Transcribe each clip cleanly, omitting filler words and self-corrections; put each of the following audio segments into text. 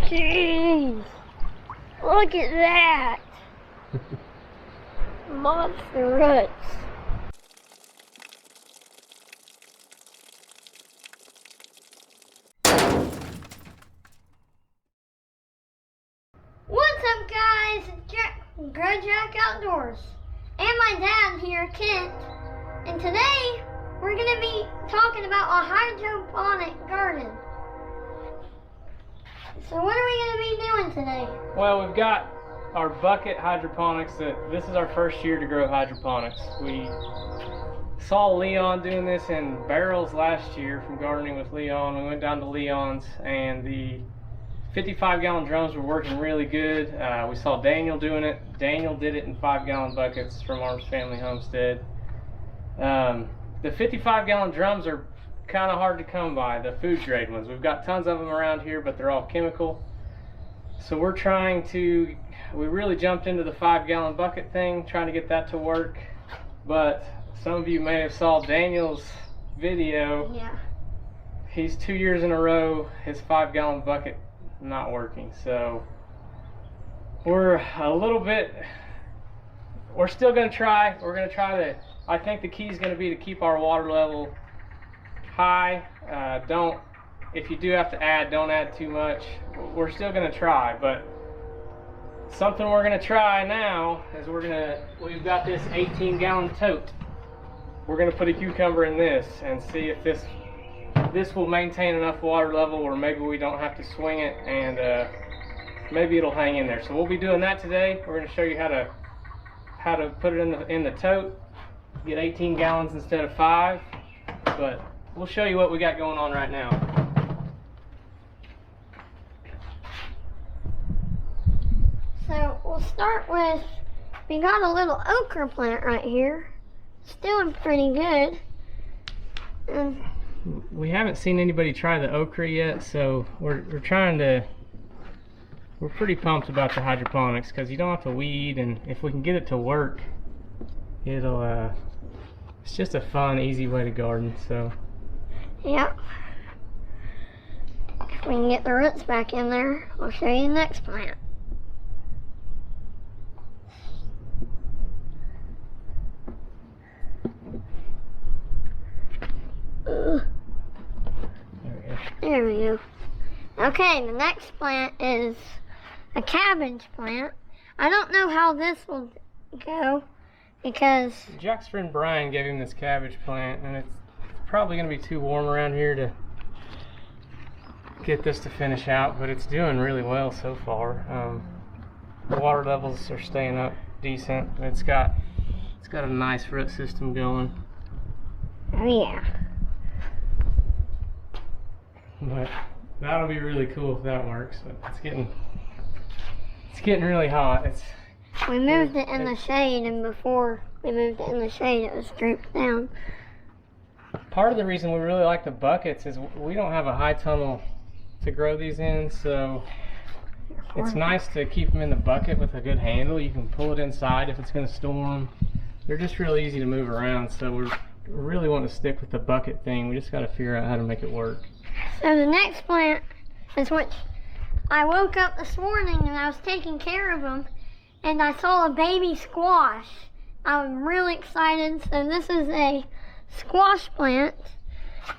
Jeez! Look at that! Monster roots. What's up, guys? GrowJack Outdoors. And my dad here, Kent. And today, we're going to be talking about a hydroponic garden. So what are we going to be doing today? Well, we've got our bucket hydroponics. This is our first year to grow hydroponics. We saw Leon doing this in barrels last year from gardening with Leon. We went down to Leon's and the 55-gallon drums were working really good. We saw Daniel doing it. Daniel did it in 5-gallon buckets from Arms Family Homestead. The 55-gallon drums are kind of hard to come by, the food grade ones. We've got tons of them around here, but they're all chemical. So we really jumped into the 5-gallon bucket thing, trying to get that to work. But some of you may have saw Daniel's video. Yeah. He's 2 years in a row, his 5-gallon bucket not working. So we're still going to try. We're going to try to, I think the key is going to be to keep our water level high. If you do have to add, don't add too much. We're still going to try, but something we're going to try now is we've got this 18-gallon tote. We're going to put a cucumber in this and see if this will maintain enough water level, or maybe we don't have to swing it, and maybe it'll hang in there. So we'll be doing that today. We're going to show you how to put it in the tote, get 18 gallons instead of 5, but we'll show you what we got going on right now. So we'll start with, we got a little okra plant right here. It's doing pretty good. And we haven't seen anybody try the okra yet, so we're pretty pumped about the hydroponics because you don't have to weed, and if we can get it to work, it's just a fun, easy way to garden. So yep. If we can get the roots back in there, I'll show you the next plant. There we go. Okay, the next plant is a cabbage plant. I don't know how this will go because Jack's friend Brian gave him this cabbage plant, and it's probably going to be too warm around here to get this to finish out, but it's doing really well so far. The water levels are staying up decent. It's got a nice root system going. Oh yeah. But that'll be really cool if that works. But it's getting really hot. We moved it in the shade, and before we moved it in the shade, it was drooped down. Part of the reason we really like the buckets is we don't have a high tunnel to grow these in, so it's nice to keep them in the bucket with a good handle. You can pull it inside if it's going to storm. They're just really easy to move around, so we really want to stick with the bucket thing. We just got to figure out how to make it work. So the next plant is what I woke up this morning and I was taking care of them, and I saw a baby squash. I'm really excited. So this is a squash plant,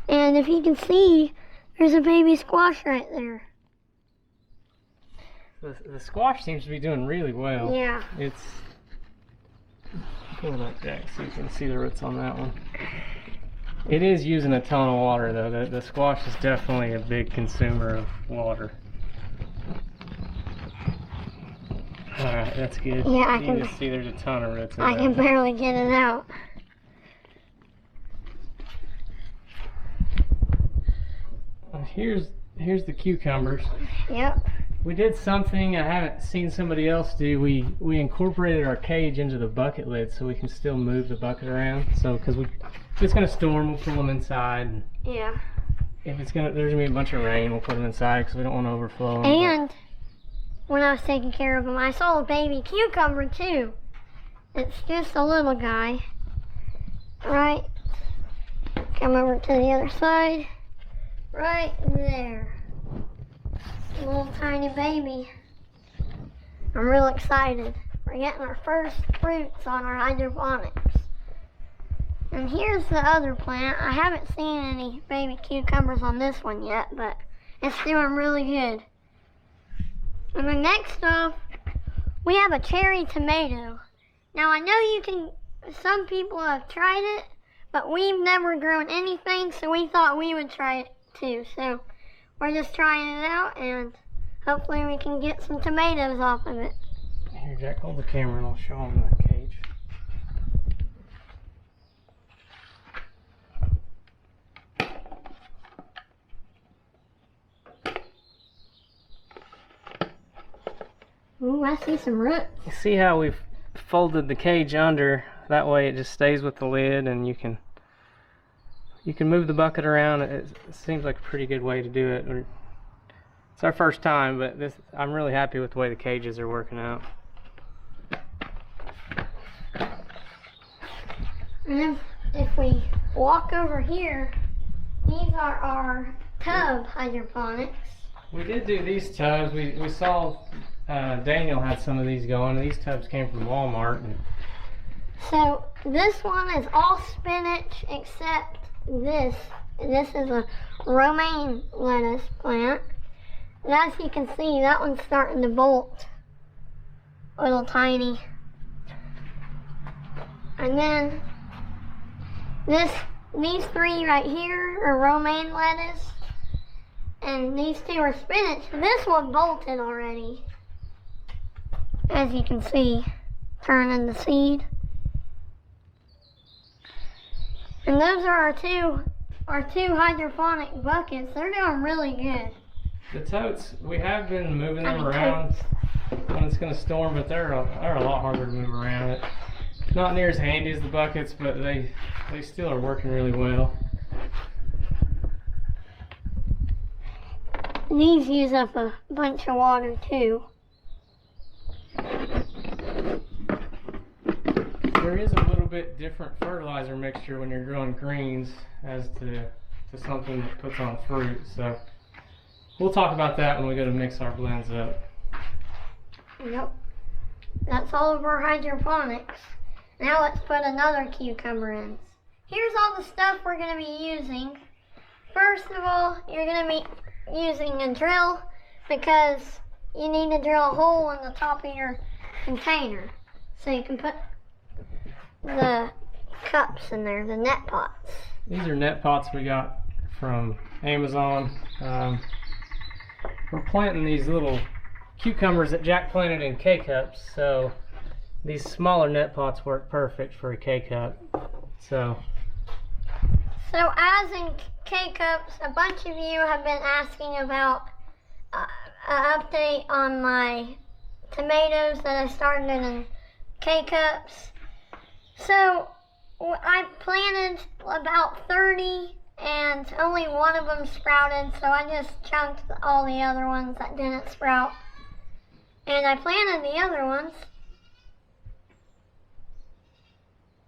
and if you can see, there's a baby squash right there. The squash seems to be doing really well. Yeah. Pull that back so you can see the roots on that one. It is using a ton of water though. The squash is definitely a big consumer of water. Alright, that's good. Yeah, you can see there's a ton of roots in I can barely get it out. Here's the cucumbers. Yep. We did something I haven't seen somebody else do. We incorporated our cage into the bucket lid so we can still move the bucket around. So, because if it's gonna storm, we'll pull them inside. And yeah. if there's gonna be a bunch of rain, we'll put them inside because we don't want to overflow them. And when I was taking care of them, I saw a baby cucumber too. It's just a little guy. Right. Come over to the other side. Right there. Little tiny baby. I'm real excited. We're getting our first fruits on our hydroponics. And here's the other plant. I haven't seen any baby cucumbers on this one yet, but it's doing really good. And then next off, we have a cherry tomato. Now I know some people have tried it, but we've never grown anything, so we thought we would try it too. So we're just trying it out, and hopefully we can get some tomatoes off of it. Here, Jack, hold the camera and I'll show them the cage. Ooh, I see some roots. You see how we've folded the cage under? That way it just stays with the lid, and you can move the bucket around. It seems like a pretty good way to do it. It's our first time, but I'm really happy with the way the cages are working out. And if we walk over here, these are our tub hydroponics. We did do these tubs. We saw Daniel had some of these going. These tubs came from Walmart. So this one is all spinach except this. This is a Romain lettuce plant. And as you can see, that one's starting to bolt. Little tiny. And then these three right here are Romain lettuce. And these two are spinach. This one bolted already. As you can see, turning the seed. And those are our two hydroponic buckets. They're doing really good. The totes, we have been moving them around when it's going to storm, but they're a lot harder to move around. Not near as handy as the buckets, but they still are working really well. These use up a bunch of water too. There is a little bit different fertilizer mixture when you're growing greens as to something that puts on fruit. So we'll talk about that when we go to mix our blends up. Yep. That's all of our hydroponics. Now let's put another cucumber in. Here's all the stuff we're going to be using. First of all, you're going to be using a drill because you need to drill a hole in the top of your container so you can put the cups in there, the net pots. These are net pots we got from Amazon. We're planting these little cucumbers that Jack planted in K-cups, so these smaller net pots work perfect for a K-cup. So as in K-cups, a bunch of you have been asking about an update on my tomatoes that I started in K-cups. So I planted about 30 and only one of them sprouted, so I just chunked all the other ones that didn't sprout. And I planted the other ones.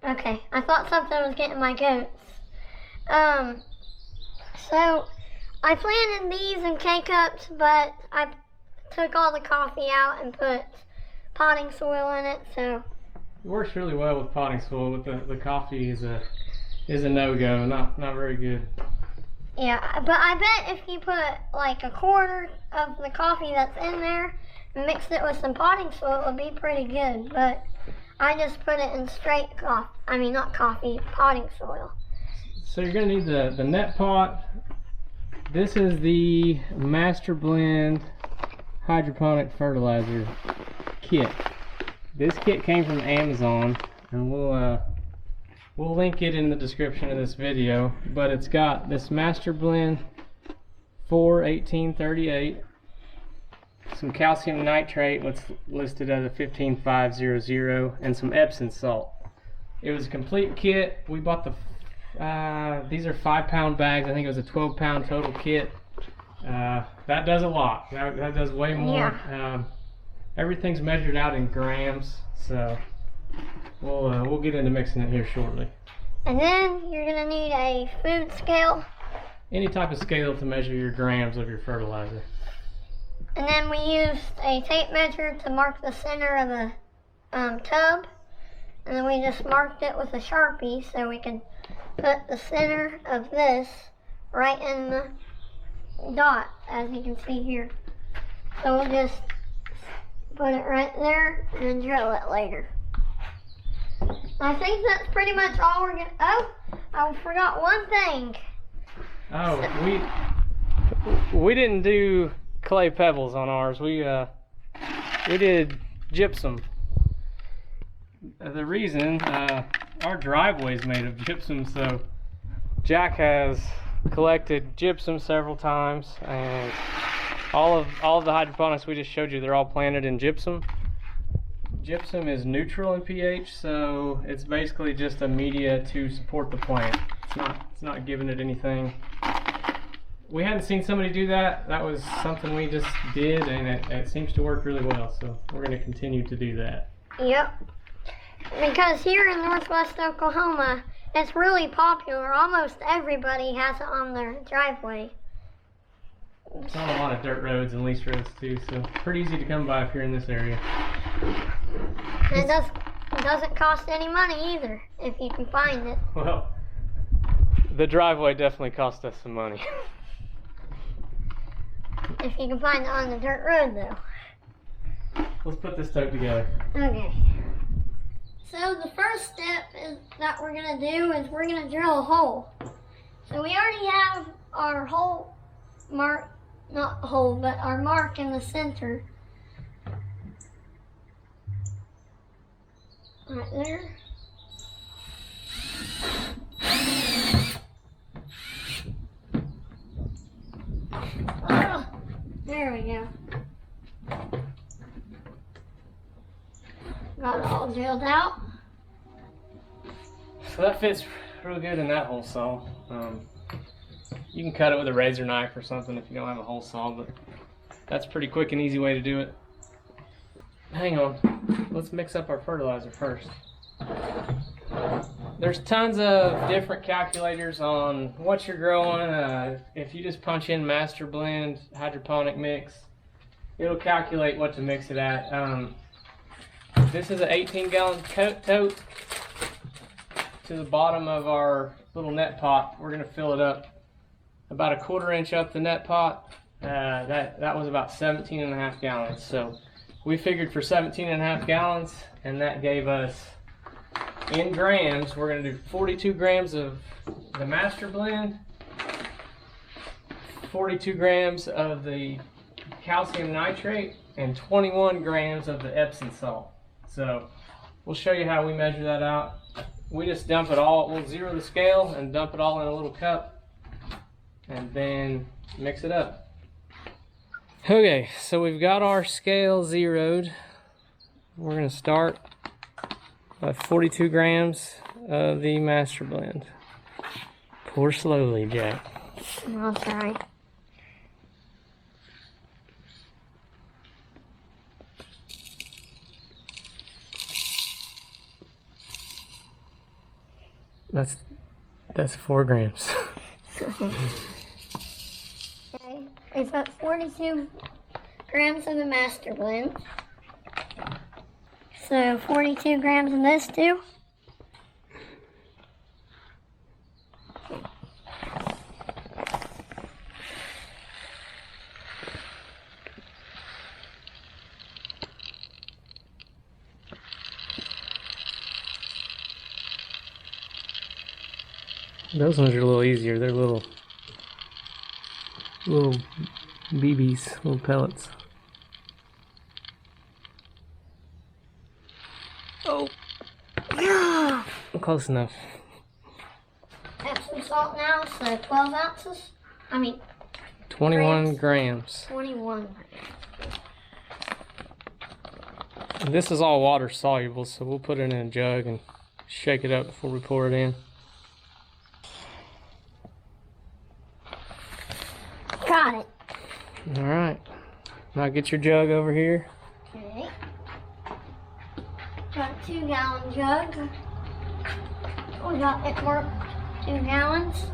Okay, I thought something was getting my goats. So I planted these in K-cups, but I took all the coffee out and put potting soil in it, so. It works really well with potting soil, but the coffee is a no-go, not very good. Yeah, but I bet if you put like a quarter of the coffee that's in there and mixed it with some potting soil, it would be pretty good. But I just put it in straight potting soil. So you're going to need the net pot. This is the MASTERBLEND hydroponic fertilizer kit. This kit came from Amazon, and we'll link it in the description of this video. But it's got this MASTERBLEND 41838, some calcium nitrate, what's listed as a 15500, and some Epsom salt. It was a complete kit. We bought these are 5-pound bags. I think it was a 12-pound total kit. That does a lot. That does way more. Yeah. Everything's measured out in grams, so we'll get into mixing it here shortly. And then you're gonna need a food scale. Any type of scale to measure your grams of your fertilizer. And then we used a tape measure to mark the center of the tub. And then we just marked it with a Sharpie so we can put the center of this right in the dot, as you can see here. So we'll just put it right there and drill it later. I think that's pretty much all we're gonna, oh, I forgot one thing. Oh, we didn't do clay pebbles on ours. We did gypsum. The reason, our driveway is made of gypsum, so Jack has collected gypsum several times, and all of the hydroponics we just showed you, they're all planted in gypsum. Gypsum is neutral in pH, so it's basically just a media to support the plant. It's not giving it anything. We hadn't seen somebody do that. That was something we just did, and it seems to work really well, so we're going to continue to do that. Yep. Because here in Northwest Oklahoma, it's really popular. Almost everybody has it on their driveway. It's on a lot of dirt roads and lease roads too, so pretty easy to come by if you're in this area. And it doesn't cost any money either, if you can find it. Well, the driveway definitely cost us some money. If you can find it on the dirt road, though. Let's put this tote together. Okay. So the first step that we're going to do is we're going to drill a hole. So we already have our hole mark, not hole, but our mark in the center. Right there. Oh, there we go. Got it all drilled out. So that fits real good in that hole saw. You can cut it with a razor knife or something if you don't have a hole saw, but that's a pretty quick and easy way to do it. Hang on, let's mix up our fertilizer first. There's tons of different calculators on what you're growing. If you just punch in MASTERBLEND hydroponic mix, it'll calculate what to mix it at. This is an 18-gallon tote. To the bottom of our little net pot, we're going to fill it up about a 1/4 inch up the net pot. That was about 17.5 gallons. So we figured for 17.5 gallons, and that gave us, in grams, we're going to do 42 grams of the MASTERBLEND, 42 grams of the calcium nitrate, and 21 grams of the Epsom salt. So we'll show you how we measure that out. We just dump it all, we'll zero the scale and dump it all in a little cup and then mix it up. Okay, so we've got our scale zeroed. We're going to start with 42 grams of the MASTERBLEND. Pour slowly, Jack. I'll try. That's 4 grams. Okay, we put 42 grams of the MASTERBLEND. So 42 grams of this too. Those ones are a little easier. They're little BBs, little pellets. Oh, close enough. Epsom salt now, so 12 ounces. 21 grams. 21. This is all water soluble, so we'll put it in a jug and shake it up before we pour it in. Got it. All right. Now get your jug over here. Okay. Got a 2-gallon jug. We got it marked 2 gallons.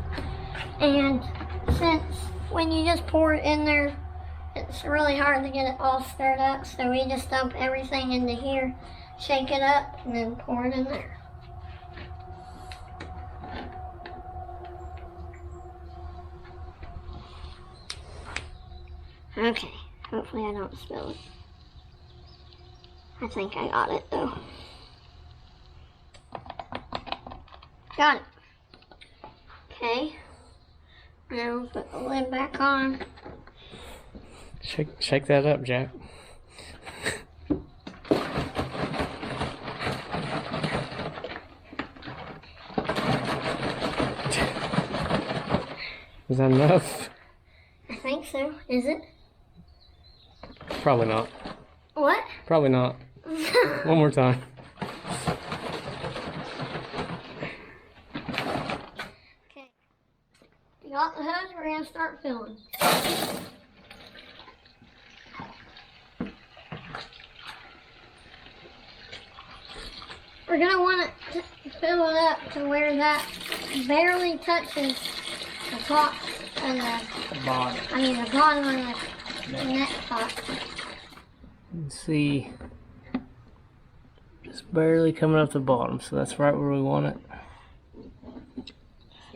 And since when you just pour it in there, it's really hard to get it all stirred up, so we just dump everything into here, shake it up, and then pour it in there. Okay, hopefully I don't spill it. I think I got it though. Got it. Okay. Now put the lid back on. Shake that up, Jack. Is that enough? I think so. Is it? Probably not. What? Probably not. One more time. Okay. You got the hose, we're gonna start filling. We're gonna want to fill it up to where that barely touches the top and the Bottom. the bottom of the neck top. Let's see. Just barely coming up the bottom, so that's right where we want it.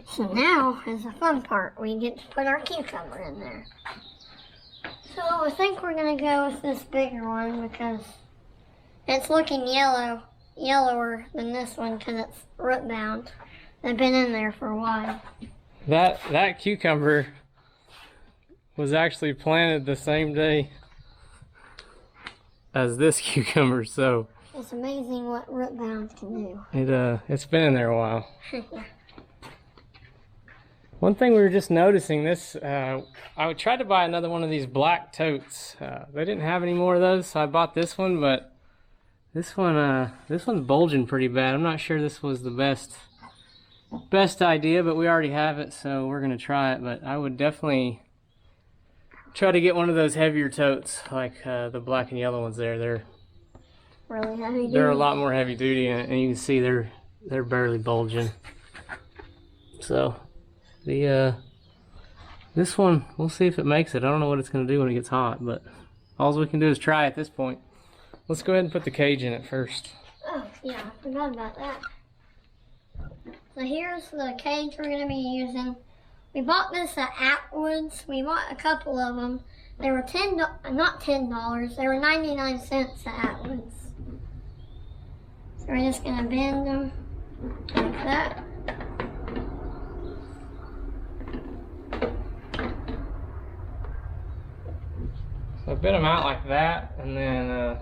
So now is the fun part. We get to put our cucumber in there. So I think we're gonna go with this bigger one because it's looking yellower than this one because it's root bound. They've been in there for a while. That cucumber was actually planted the same day as this cucumber, so it's amazing what root bound can do. it's been in there a while. Yeah. One thing we were just noticing, I tried to buy another one of these black totes. They didn't have any more of those, so I bought this one, but this one's bulging pretty bad. I'm not sure this was the best idea, but we already have it, so we're gonna try it. But I would definitely try to get one of those heavier totes, like the black and yellow ones there. They're Really heavy duty. They're a lot more heavy duty, and you can see they're barely bulging. So this one, we'll see if it makes it. I don't know what it's gonna do when it gets hot, but all we can do is try at this point. Let's go ahead and put the cage in it first. Oh yeah, I forgot about that. So here's the cage we're gonna be using. We bought this at Atwood's. We bought a couple of them. They were not $10. They were 99 cents at Atwood's. So we're just gonna bend them like that. So bend them out like that, and then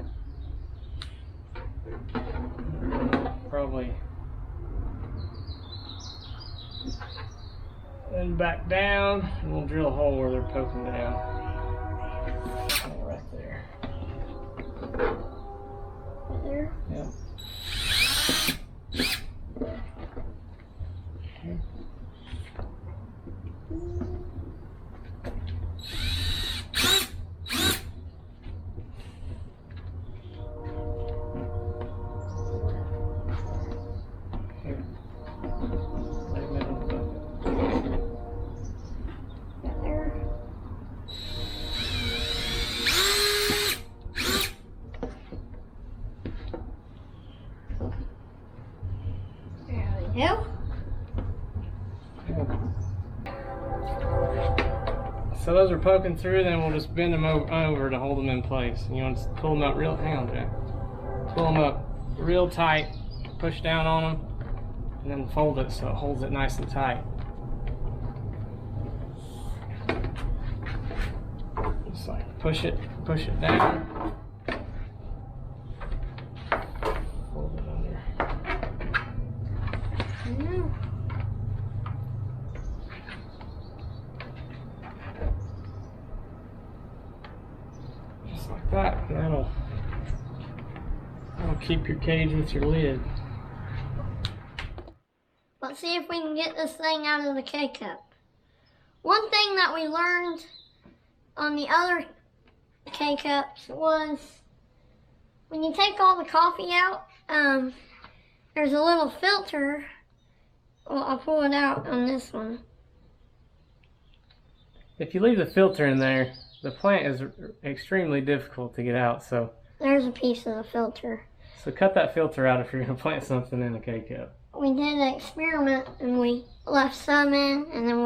probably then back down, and we'll drill a hole where they're poking down. Right there. Right there? Yep. So those are poking through, then we'll just bend them over to hold them in place. And you want to pull them up real, hang on, Jack. Pull them up real tight, push down on them, and then fold it so it holds it nice and tight. Just like push it down. Fold it under. Like that, and that'll keep your cage with your lid. Let's see if we can get this thing out of the K-cup. One thing that we learned on the other K-cups was when you take all the coffee out, there's a little filter. Well, I'll pull it out on this one. If you leave the filter in there, the plant is extremely difficult to get out, so There's a piece of the filter. so cut that filter out if you're going to plant something in a K-cup. We did an experiment and we left some in, and then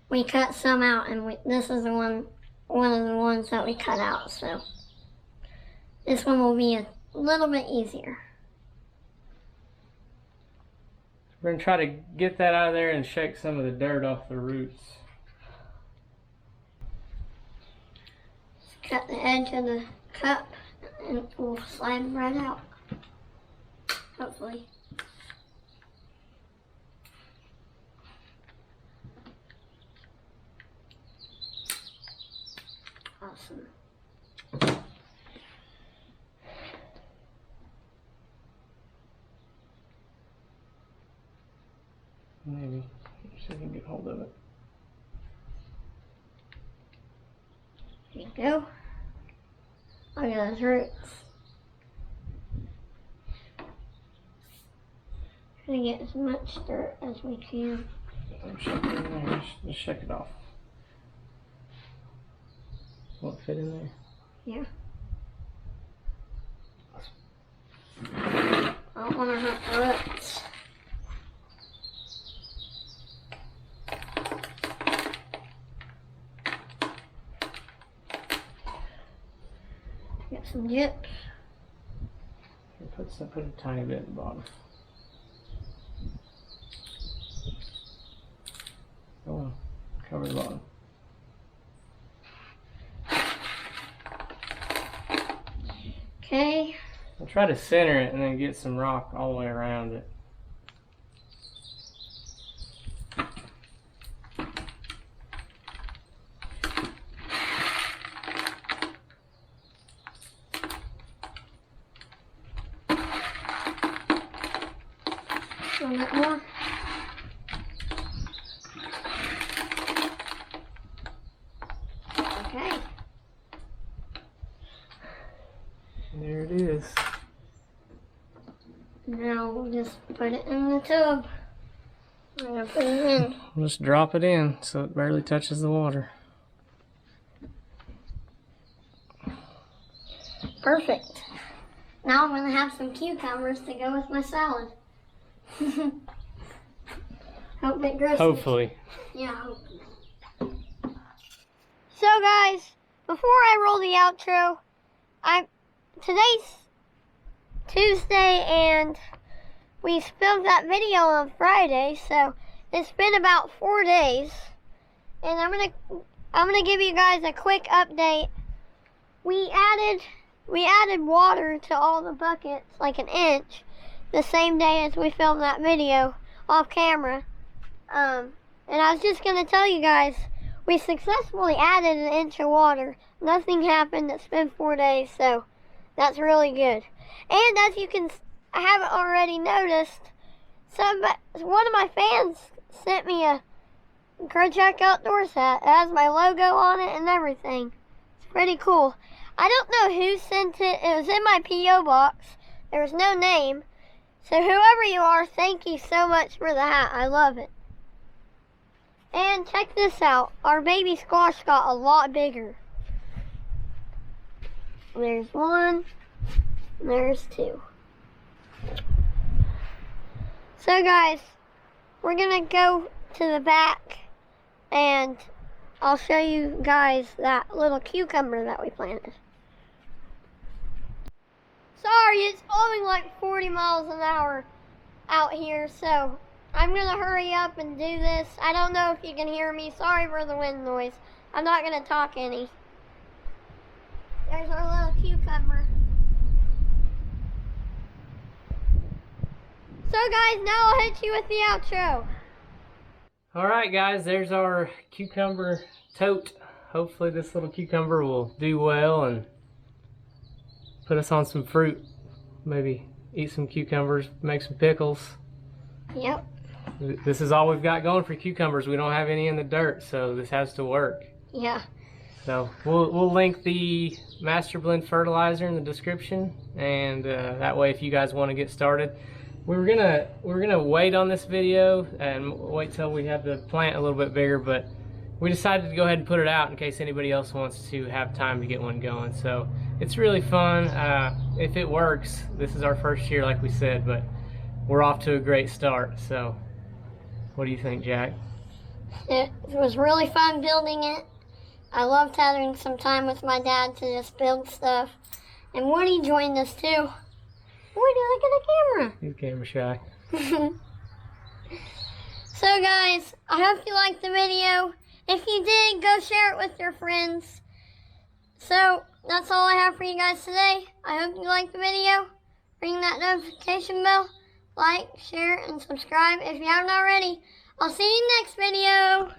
we cut some out, and this is one of the ones that we cut out, so this one will be a little bit easier. We're going to try to get that out of there and shake some of the dirt off the roots. Cut the edge of the cup and we'll slide right out, hopefully. Awesome. Maybe. See if we can get hold of it. There you go. Look at those roots. Try to get as much dirt as we can. Shake it in there. Just shake it off. Will it fit in there? Yeah. I don't want to hurt the roots. Get some dip. Put a tiny bit at the bottom. Go on. Cover the bottom. Okay. I'll try to center it and then get some rock all the way around it. A little bit more. Okay. There it is. Now we'll just put it in the tub. We're gonna put it in. Just drop it in so it barely touches the water. Perfect. Now I'm gonna have some cucumbers to go with my salad. Hope it grows. Hopefully. Yeah, hopefully. So guys, before I roll the outro, today's Tuesday and we filmed that video on Friday, so it's been about 4 days. And I'm gonna give you guys a quick update. We added water to all the buckets, like an inch, the same day as we filmed that video off camera. And I was just gonna tell you guys, we successfully added an inch of water. Nothing happened. It's been 4 days, so that's really good. And as you can haven't already noticed, one of my fans sent me a GrowJack Outdoors hat. It has my logo on it and everything. It's pretty cool. I don't know who sent it. It was in my P.O. box. There was no name. So whoever you are, thank you so much for the hat. I love it. And check this out. Our baby squash got a lot bigger. There's one. There's two. So guys, we're gonna go to the back and I'll show you guys that little cucumber that we planted. Sorry, it's blowing like 40 miles an hour out here, so I'm gonna hurry up and do this. I don't know if you can hear me. Sorry for the wind noise. I'm not gonna talk any. There's our little cucumber. So guys, now I'll hit you with the outro. Alright guys, there's our cucumber tote. Hopefully this little cucumber will do well and put us on some fruit. Maybe eat some cucumbers, make some pickles. Yep. This is all we've got going for cucumbers. We don't have any in the dirt, so this has to work. Yeah. So we'll link the MASTERBLEND fertilizer in the description, and that way if you guys want to get started. We're gonna wait on this video and wait till we have the plant a little bit bigger, but we decided to go ahead and put it out in case anybody else wants to have time to get one going. So it's really fun. If it works, this is our first year like we said, but we're off to a great start. So what do you think, Jack? It was really fun building it. I loved having some time with my dad to just build stuff. And Woody joined us too. Woody, look at the camera. He's camera shy. So guys, I hope you liked the video. If you did, go share it with your friends. So that's all I have for you guys today. I hope you liked the video. Ring that notification bell. Like, share, and subscribe if you haven't already. I'll see you next video.